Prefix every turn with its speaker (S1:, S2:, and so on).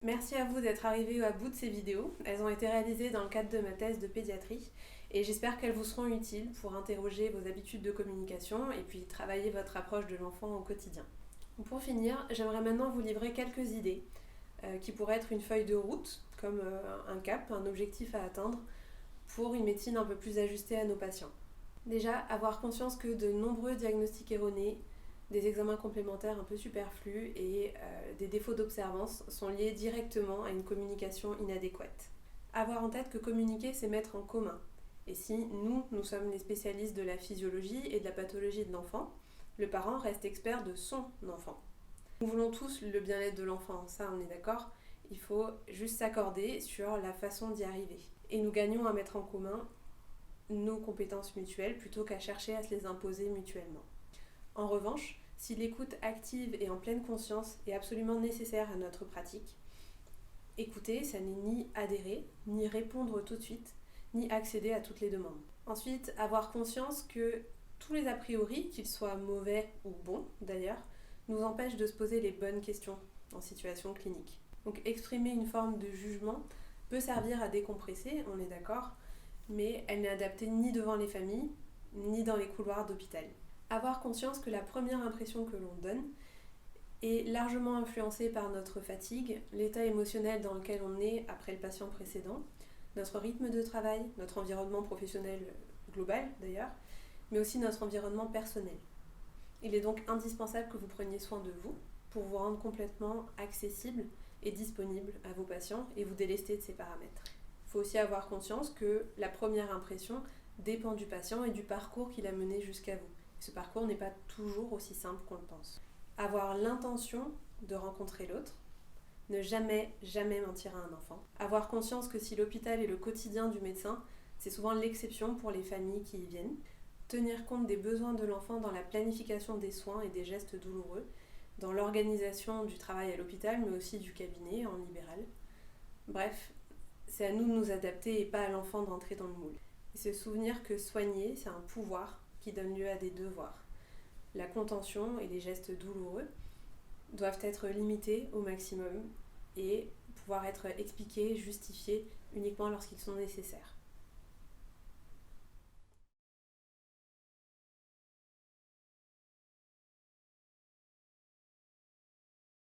S1: Merci à vous d'être arrivés à bout de ces vidéos. Elles ont été réalisées dans le cadre de ma thèse de pédiatrie et j'espère qu'elles vous seront utiles pour interroger vos habitudes de communication et puis travailler votre approche de l'enfant au quotidien. Pour finir, j'aimerais maintenant vous livrer quelques idées qui pourraient être une feuille de route, comme un cap, un objectif à atteindre pour une médecine un peu plus ajustée à nos patients. Déjà, avoir conscience que de nombreux diagnostics erronés, des examens complémentaires un peu superflus et des défauts d'observance sont liés directement à une communication inadéquate. Avoir en tête que communiquer, c'est mettre en commun. Et si nous sommes les spécialistes de la physiologie et de la pathologie de l'enfant, le parent reste expert de son enfant. Nous voulons tous le bien-être de l'enfant, ça on est d'accord. Il faut juste s'accorder sur la façon d'y arriver. Et nous gagnons à mettre en commun nos compétences mutuelles plutôt qu'à chercher à se les imposer mutuellement. En revanche, si l'écoute active et en pleine conscience est absolument nécessaire à notre pratique, écouter, ça n'est ni adhérer, ni répondre tout de suite, ni accéder à toutes les demandes. Ensuite, avoir conscience que tous les a priori, qu'ils soient mauvais ou bons d'ailleurs, nous empêchent de se poser les bonnes questions en situation clinique. Donc exprimer une forme de jugement peut servir à décompresser, on est d'accord, mais elle n'est adaptée ni devant les familles, ni dans les couloirs d'hôpital. Avoir conscience que la première impression que l'on donne est largement influencée par notre fatigue, l'état émotionnel dans lequel on est après le patient précédent, notre rythme de travail, notre environnement professionnel global d'ailleurs, mais aussi notre environnement personnel. Il est donc indispensable que vous preniez soin de vous pour vous rendre complètement accessible et disponible à vos patients et vous délester de ces paramètres. Il faut aussi avoir conscience que la première impression dépend du patient et du parcours qu'il a mené jusqu'à vous. Ce parcours n'est pas toujours aussi simple qu'on le pense. Avoir l'intention de rencontrer l'autre, ne jamais mentir à un enfant. Avoir conscience que si l'hôpital est le quotidien du médecin, c'est souvent l'exception pour les familles qui y viennent. Tenir compte des besoins de l'enfant dans la planification des soins et des gestes douloureux, dans l'organisation du travail à l'hôpital, mais aussi du cabinet en libéral. Bref, c'est à nous de nous adapter et pas à l'enfant d'entrer dans le moule. Et se souvenir que soigner, c'est un pouvoir qui donne lieu à des devoirs. La contention et les gestes douloureux doivent être limités au maximum et pouvoir être expliqués, justifiés uniquement lorsqu'ils sont nécessaires.